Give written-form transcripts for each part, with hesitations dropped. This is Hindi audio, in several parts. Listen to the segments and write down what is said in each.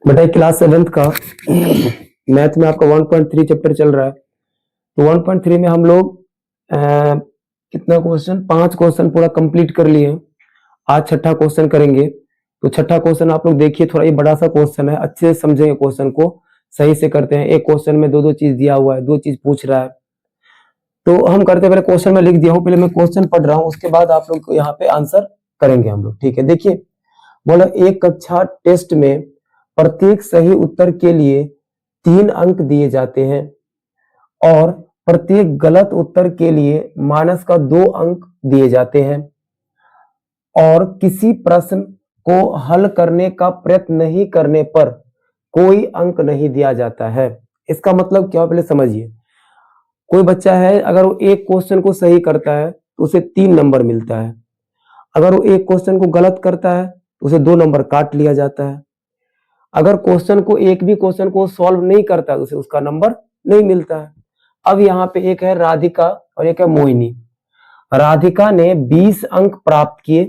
बेटा क्लास 7th का मैथ में आपका 1.3 चैप्टर चल रहा है। तो 1.3 में हम लोग कितना क्वेश्चन 5 क्वेश्चन पूरा कंप्लीट कर लिए हैं। आज छठा क्वेश्चन करेंगे। तो छठा क्वेश्चन आप लोग देखिए, थोड़ा ये बड़ा सा क्वेश्चन है, अच्छे से समझेंगे क्वेश्चन को, सही से करते हैं। एक क्वेश्चन में दो दो चीज दिया हुआ है, दो चीज पूछ रहा है। तो हम करते हैं, पहले क्वेश्चन में लिख दिया हूँ, पहले मैं क्वेश्चन पढ़ रहा हूँ, उसके बाद आप लोग यहाँ पे आंसर करेंगे हम लोग। ठीक है, देखिए बोला एक कक्षा टेस्ट में प्रत्येक सही उत्तर के लिए 3 अंक दिए जाते हैं और प्रत्येक गलत उत्तर के लिए माइनस का 2 अंक दिए जाते हैं और किसी प्रश्न को हल करने का प्रयत्न नहीं करने पर कोई अंक नहीं दिया जाता है। इसका मतलब क्या, पहले समझिए। कोई बच्चा है, अगर वो एक क्वेश्चन को सही करता है तो उसे 3 नंबर मिलता है। अगर वो एक क्वेश्चन को गलत करता है तो उसे 2 नंबर काट लिया जाता है। अगर एक भी क्वेश्चन को सॉल्व नहीं करता तो उसे उसका नंबर नहीं मिलता है। अब यहाँ पे एक है राधिका और एक है मोहिनी। राधिका ने 20 अंक प्राप्त किए।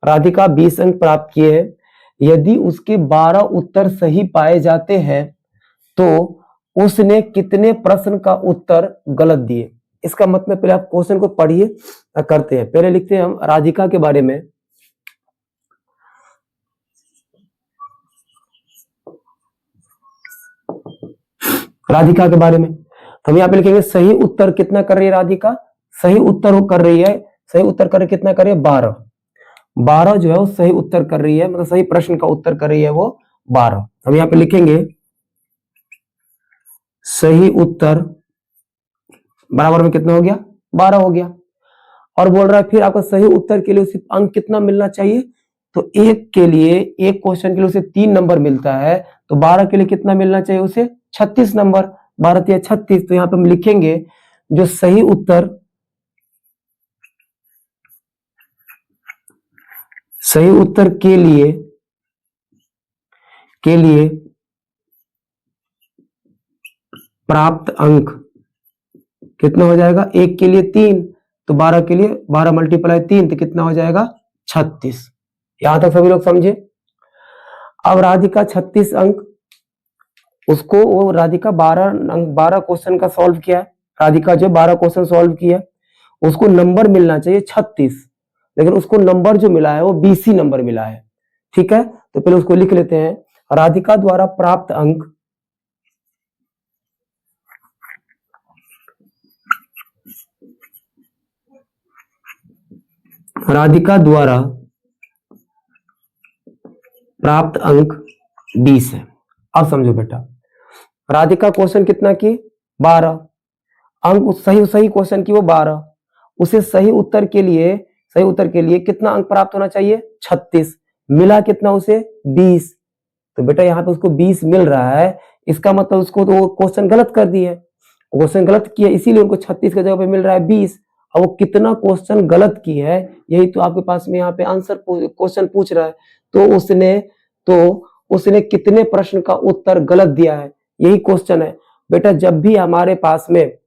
राधिका 20 अंक प्राप्त किए हैं। यदि उसके 12 उत्तर सही पाए जाते हैं तो उसने कितने प्रश्न का उत्तर गलत दिए। इसका मतलब पहले आप क्वेश्चन को पढ़िए, करते हैं। पहले लिखते हैं हम राधिका के बारे में। राधिका के बारे में हम यहाँ पे लिखेंगे सही उत्तर कितना कर रही है राधिका। सही उत्तर वो कर रही है, सही उत्तर कर कितना कर रही है 12। 12 जो है वो सही उत्तर कर रही है, मतलब सही प्रश्न का उत्तर कर रही है वो 12। हम यहाँ पे लिखेंगे सही उत्तर बराबर में कितना हो गया 12 हो गया। और बोल रहा है फिर आपका सही उत्तर के लिए उसे अंक कितना मिलना चाहिए। तो एक क्वेश्चन के लिए उसे 3 नंबर मिलता है, तो 12 के लिए कितना मिलना चाहिए उसे 36 नंबर। 12 या 36। तो यहाँ पे हम लिखेंगे जो सही उत्तर के लिए प्राप्त अंक कितना हो जाएगा। एक के लिए 3 तो 12 के लिए 12 मल्टीप्लाई 3 तो कितना हो जाएगा 36। यहां तक सभी लोग समझे। अब राधिका 36 अंक, उसको वो राधिका 12 क्वेश्चन का सॉल्व किया है। राधिका जो 12 क्वेश्चन सॉल्व किया, उसको नंबर मिलना चाहिए 36, लेकिन उसको नंबर जो मिला है वो 20 नंबर मिला है। ठीक है, तो पहले उसको लिख लेते हैं। राधिका द्वारा प्राप्त अंक राधिका द्वारा प्राप्त अंक 20 है। अब समझो बेटा, राधिका क्वेश्चन कितना की 12 अंक, सही क्वेश्चन की वो 12। उसे सही उत्तर के लिए कितना अंक प्राप्त होना चाहिए 36। मिला कितना उसे 20। तो बेटा यहाँ पे उसको 20 मिल रहा है, इसका मतलब उसको तो क्वेश्चन गलत कर दिए, क्वेश्चन गलत किया, इसीलिए उनको 36 की जगह पे मिल रहा है 20। अब वो कितना क्वेश्चन गलत की है, यही तो आपके पास में यहाँ पे आंसर क्वेश्चन पूछ रहा है। तो उसने कितने प्रश्न का उत्तर गलत दिया है, यही क्वेश्चन है। बेटा जब भी हमारे पास में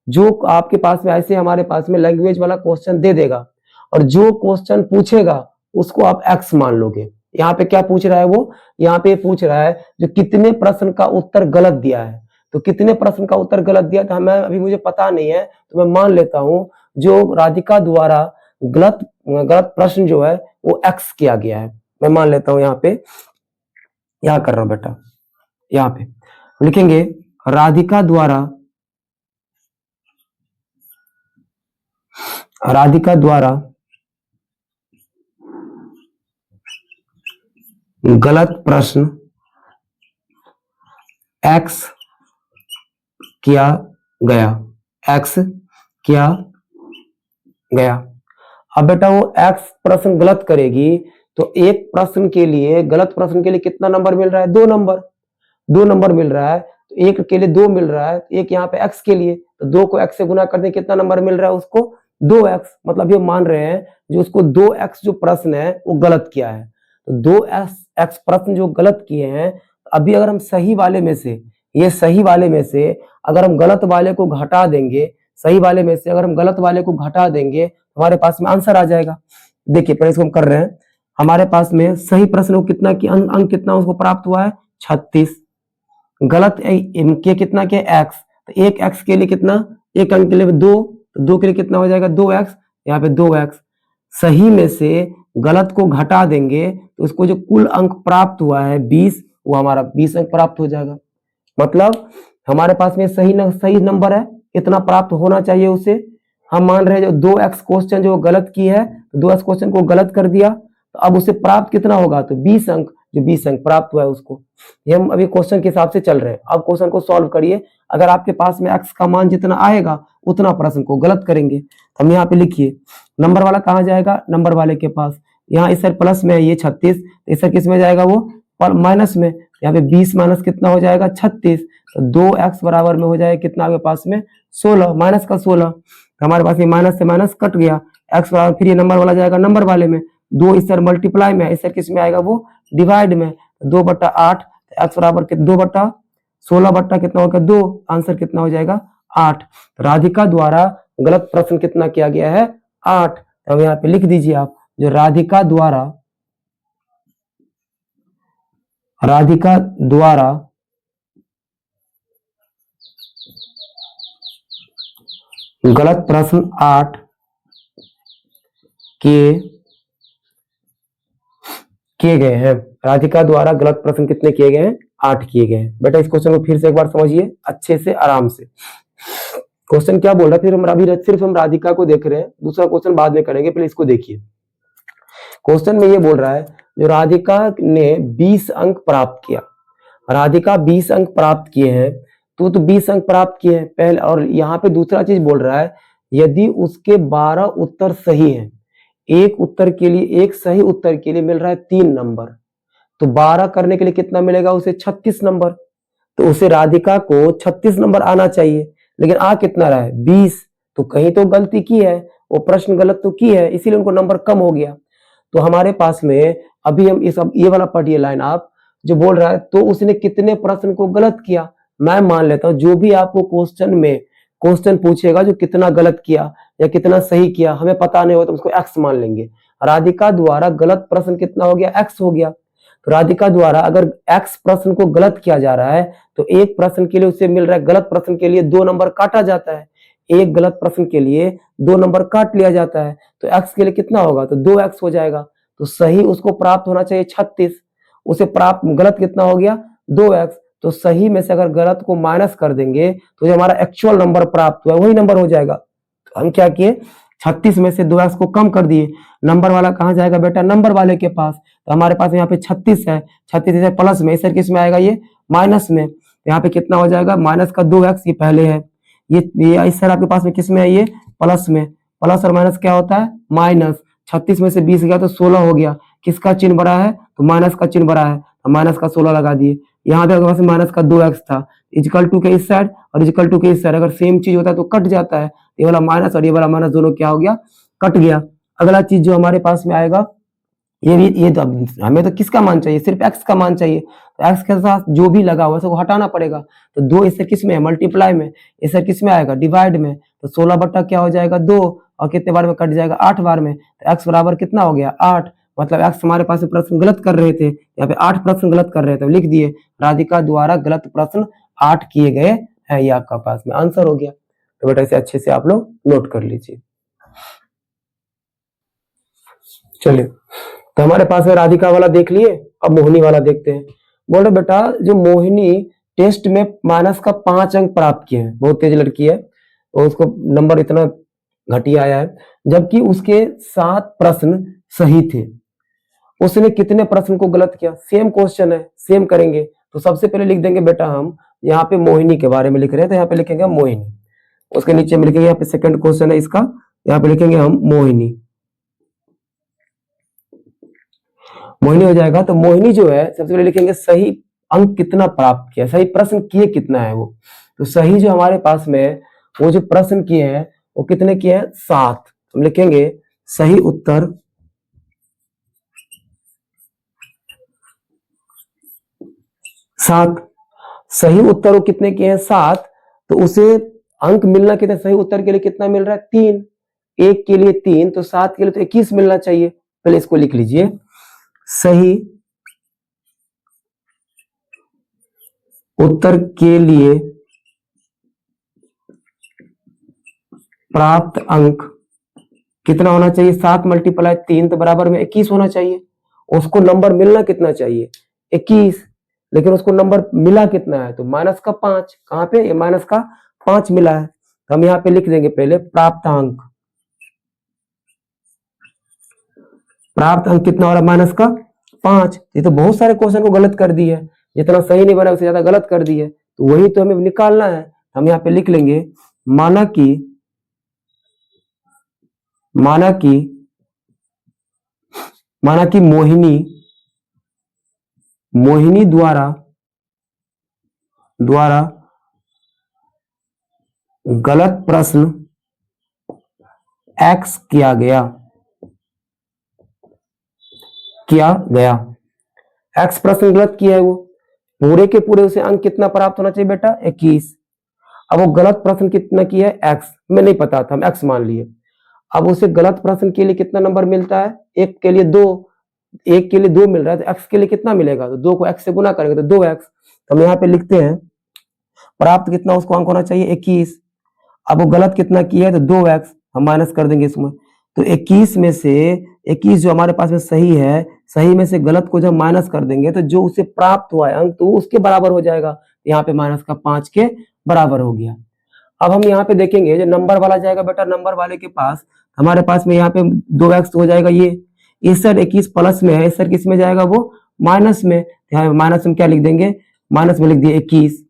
जो आपके पास में ऐसे हमारे पास में लैंग्वेज वाला क्वेश्चन दे देगा और जो क्वेश्चन पूछेगा उसको आप एक्स मान लोगे। यहाँ पे क्या पूछ रहा है वो, यहाँ पे पूछ रहा है जो कितने प्रश्न का उत्तर गलत दिया है। तो कितने प्रश्न का उत्तर गलत दिया, तो हमें अभी मुझे पता नहीं है, तो मैं मान लेता हूं जो राधिका द्वारा गलत प्रश्न जो है वो एक्स किया गया है। मैं मान लेता हूं, यहाँ पे यहाँ कर रहा हूं बेटा, यहाँ पे लिखेंगे राधिका द्वारा गलत प्रश्न एक्स किया गया। अब बेटा वो एक्स प्रश्न गलत करेगी तो एक प्रश्न के लिए, गलत प्रश्न के लिए कितना नंबर मिल रहा है 2 नंबर। 2 नंबर मिल रहा है, तो एक के लिए 2 मिल रहा है, एक यहाँ पे एक्स के लिए, तो 2 को एक्स से गुना करने कितना नंबर मिल रहा है उसको 2x। मतलब ये मान रहे हैं जो उसको 2x जो प्रश्न है वो गलत किया है। तो 2x प्रश्न जो गलत किए हैं, अभी अगर हम सही वाले में से अगर हम गलत वाले को घटा देंगे, अगर हम गलत वाले को घटा देंगे हमारे पास में आंसर आ जाएगा। देखिए पहले इसको हम कर रहे हैं। हमारे पास में सही प्रश्न को कितना की अंक कितना उसको प्राप्त हुआ है 36। गलत के कितना के x, तो एक x के लिए कितना, एक अंक के लिए 2, तो 2 के लिए कितना हो जाएगा 2x, यहाँ पे 2x। सही में से गलत को घटा देंगे तो उसको जो कुल अंक प्राप्त हुआ है 20, वो हमारा 20 अंक प्राप्त हो जाएगा। मतलब हमारे पास में सही नंबर है, इतना प्राप्त होना चाहिए उसे। हम मान रहे हैं जो 2x क्वेश्चन जो गलत की है, तो 2x क्वेश्चन को गलत कर दिया, तो अब उसे प्राप्त कितना होगा, तो 20 अंक, जो 20 अंक प्राप्त हुआ है उसको। ये हम अभी क्वेश्चन के हिसाब से चल रहे हैं। अब क्वेश्चन को सॉल्व करिए, अगर आपके पास में x का मान जितना आएगा उतना प्रश्न को गलत करेंगे। हम यहाँ पे लिखिए, नंबर वाला कहाँ जाएगा, नंबर वाले के पास, यहाँ इस साइड प्लस में है ये 36, इस साइड किस में जाएगा, वो माइनस में। यहाँ पे 20 माइनस कितना हो जाएगा 36, तो 2x बराबर में हो जाएगा कितना आपके पास में 16, माइनस का 16। हमारे पास ये माइनस से माइनस कट गया, x बराबर, फिर ये नंबर वाला जाएगा नंबर वाले में, 2 इस साइड मल्टीप्लाई में, इस साइड किस में आएगा, वो डिवाइड में, 2/8, x बराबर 2/16 बट्टा कितना होगा 2, आंसर कितना हो जाएगा 8। राधिका द्वारा गलत प्रश्न कितना किया गया है 8। अब यहाँ पे लिख दीजिए आप, जो राधिका द्वारा गलत प्रश्न 8 किए गए हैं। राधिका द्वारा गलत प्रश्न कितने किए गए हैं, 8 किए गए हैं। बेटा इस क्वेश्चन को फिर से एक बार समझिए अच्छे से, आराम से। क्वेश्चन क्या बोल रहा है, फिर हम अभी सिर्फ हम राधिका को देख रहे हैं, दूसरा क्वेश्चन बाद में करेंगे, पहले इसको देखिए। क्वेश्चन में ये बोल रहा है, जो राधिका ने 20 अंक प्राप्त किया, राधिका 20 अंक प्राप्त किए हैं, तो 20 अंक प्राप्त किए हैं पहले। और यहाँ पे दूसरा चीज बोल रहा है, यदि उसके 12 उत्तर सही हैं, एक उत्तर के लिए, एक सही उत्तर के लिए मिल रहा है 3 नंबर, तो 12 करने के लिए कितना मिलेगा उसे 36 नंबर। तो उसे राधिका को 36 नंबर आना चाहिए, लेकिन आ कितना रहा है 20, तो कहीं तो गलती की है, वो प्रश्न गलत तो की है, इसीलिए उनको नंबर कम हो गया। तो हमारे पास में अभी हम ये वाला पढ़िए लाइन आप, जो बोल रहा है, तो उसने कितने प्रश्न को गलत किया। मैं मान लेता हूं जो भी आपको क्वेश्चन पूछेगा, जो कितना गलत किया या कितना सही किया हमें पता नहीं हो, तो उसको x मान लेंगे। राधिका द्वारा गलत प्रश्न कितना हो गया, x हो गया। तो राधिका द्वारा अगर x प्रश्न को गलत किया जा रहा है, तो एक प्रश्न के लिए उसे मिल रहा है, गलत प्रश्न के लिए 2 नंबर काटा जाता है, एक गलत प्रश्न के लिए 2 नंबर काट लिया जाता है, तो x के लिए कितना होगा, तो 2x हो जाएगा। तो सही उसको प्राप्त होना चाहिए 36, उसे प्राप्त गलत कितना हो गया 2x। तो सही में से अगर गलत को माइनस कर देंगे, तो जो हमारा एक्चुअल नंबर प्राप्त हुआ वही नंबर हो जाएगा। तो हम क्या किए, 36 में से 2x को कम कर दिए, नंबर वाला कहाँ जाएगा बेटा, नंबर वाले के पास। तो हमारे पास यहाँ पे 36 है, 36 इसे प्लस में, इस किस में आएगा, ये माइनस में, यहाँ पे कितना हो जाएगा माइनस का 2x, ये पहले है, ये इस आपके पास में किस में है, ये प्लस में। प्लस और माइनस क्या होता है, माइनस। 36 में से 20 गया तो 16 हो गया, किसका चिन्ह बड़ा है, तो माइनस का चिन्ह बड़ा है, तो माइनस का 16 लगा दिए। यहाँ पे पास माइनस का 2x था, इक्वल टू के इस साइड और इक्वल टू के इस साइड, अगर सेम चीज होता है तो कट जाता है, ये वाला माइनस और ये वाला माइनस दोनों क्या हो गया, कट गया। अगला चीज जो हमारे पास में आएगा, ये तो हमें तो किसका मान चाहिए, सिर्फ x का मान चाहिए, तो x के साथ जो भी लगा हुआ है उसको हटाना पड़ेगा। तो 2 इससे किस में है, मल्टीप्लाई में, इससे किस में आएगा, डिवाइड में। तो 16 बट्टा क्या हो जाएगा 2, और कितने बार में कट जाएगा 8 बार में, तो x बराबर कितना हो गया 8। मतलब x हमारे पास प्रश्न गलत कर रहे थे, यहाँ पे 8 प्रश्न गलत कर रहे थे, लिख दिए राधिका द्वारा गलत प्रश्न 8 किए गए हैं, ये आपका पास में आंसर हो गया। तो बेटा इसे अच्छे से आप लोग नोट कर लीजिए। चलिए, तो हमारे पास में राधिका वाला देख लिए, अब मोहिनी वाला देखते हैं। बोल रहे बेटा, जो मोहिनी टेस्ट में माइनस का 5 अंक प्राप्त किए हैं, बहुत तेज लड़की है, और उसको नंबर इतना घटिया आया है, जबकि उसके 7 प्रश्न सही थे, उसने कितने प्रश्न को गलत किया। सेम क्वेश्चन है, सेम करेंगे। तो सबसे पहले लिख देंगे बेटा, हम यहाँ पे मोहिनी के बारे में लिख रहे हैं, तो यहाँ पे लिखेंगे मोहिनी, उसके नीचे में लिखेंगे, यहाँ पे सेकंड क्वेश्चन है इसका, यहाँ पे लिखेंगे हम मोहिनी, मोहिनी हो जाएगा। तो मोहिनी जो है, सबसे पहले लिखेंगे सही अंक कितना प्राप्त किया, सही प्रश्न किए कितना है वो। तो सही जो हमारे पास में वो जो प्रश्न किए हैं वो कितने किए हैं, 7। हम लिखेंगे सही उत्तर 7, सही उत्तर वो कितने किए हैं 7। तो उसे अंक मिलना कितने, सही उत्तर के लिए कितना मिल रहा है 3, एक के लिए 3, तो 7 के लिए तो 21 मिलना चाहिए। पहले इसको लिख लीजिए, सही उत्तर के लिए प्राप्त अंक कितना होना चाहिए? 7 मल्टीप्लाई 3 तो बराबर में 21 होना चाहिए। उसको नंबर मिलना कितना चाहिए? 21। लेकिन उसको नंबर मिला कितना है? तो माइनस का 5। कहां पे? ये माइनस का 5 मिला है। तो हम यहाँ पे लिख देंगे पहले प्राप्त अंक। प्राप्त अंक कितना हो रहा है? माइनस का 5। ये तो बहुत सारे क्वेश्चन को गलत कर दी है, जितना सही नहीं बना उससे ज्यादा गलत कर दी है, तो वही तो हमें निकालना है। हम यहाँ पे लिख लेंगे माना कि मोहिनी द्वारा गलत प्रश्न एक्स किया गया। एक्स प्रश्न गलत किया है, वो पूरे के पूरे उसे अंक कितना प्राप्त होना चाहिए बेटा? 21। अब वो गलत प्रश्न कितना किया है? एक्स में नहीं पता था, हम एक्स मान लिए। अब उसे गलत प्रश्न के लिए कितना नंबर मिलता है? एक के लिए 2, एक के लिए 2 मिल रहा है, तो एक्स के लिए कितना मिलेगा? तो 2 को एक्स से गुना करेंगे तो 2x। तो हम यहाँ पे लिखते हैं प्राप्त कितना उसको अंक होना चाहिए? 21। अब वो गलत कितना किया है? तो 2x। हम माइनस कर देंगे इसमें, तो 21 में से 21 जो हमारे पास में सही है, सही में से गलत को जब माइनस कर देंगे तो जो उसे प्राप्त हुआ है अंक तो उसके बराबर हो जाएगा। यहाँ पे माइनस का 5 के बराबर हो गया। अब हम यहाँ पे देखेंगे जो नंबर वाला जाएगा बेटा, नंबर वाले के पास हमारे पास में यहाँ पे 2x हो जाएगा। ये इस साइड 21 प्लस में है, इस साइड किस में जाएगा? वो माइनस में। यहाँ माइनस में क्या लिख देंगे? माइनस में लिख दिए 21।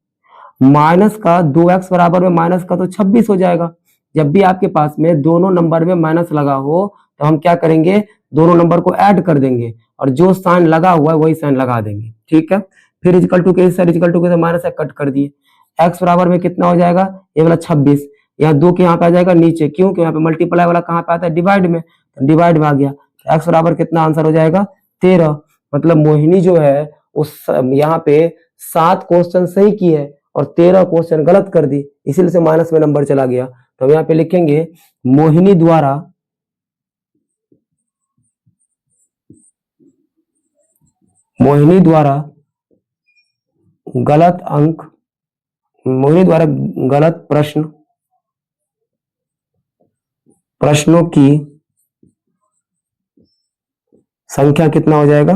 माइनस का 2x बराबर में माइनस का तो 26 हो जाएगा। जब भी आपके पास में दोनों नंबर में माइनस लगा हो तो हम क्या करेंगे? दोनों नंबर को ऐड कर देंगे और जो साइन लगा हुआ है वही साइन लगा देंगे। ठीक है, फिर इक्वल टू के इस साइड इक्वल टू के माइनस कट कर दिए। x बराबर में कितना हो जाएगा? ये वाला 26। यहाँ 2 के यहाँ पे आ जाएगा नीचे, क्यों? यहाँ पे मल्टीप्लाई वाला कहाँ पे आता है? डिवाइड में। तो डिवाइड में आ गया। x बराबर कितना आंसर हो जाएगा? 13। मतलब मोहिनी जो है उस यहाँ पे 7 क्वेश्चन सही की है और 13 क्वेश्चन गलत कर दी, इसीलिए से माइनस में नंबर चला गया। तो हम यहाँ पे लिखेंगे मोहिनी द्वारा गलत अंक, मोहिनी द्वारा गलत प्रश्नों की संख्या कितना हो जाएगा?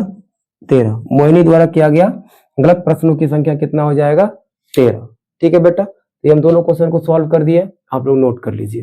13। मोहिनी द्वारा किया गया गलत प्रश्नों की संख्या कितना हो जाएगा? 13। ठीक है बेटा, तो हम दोनों क्वेश्चन को सॉल्व कर दिए, आप लोग नोट कर लीजिए।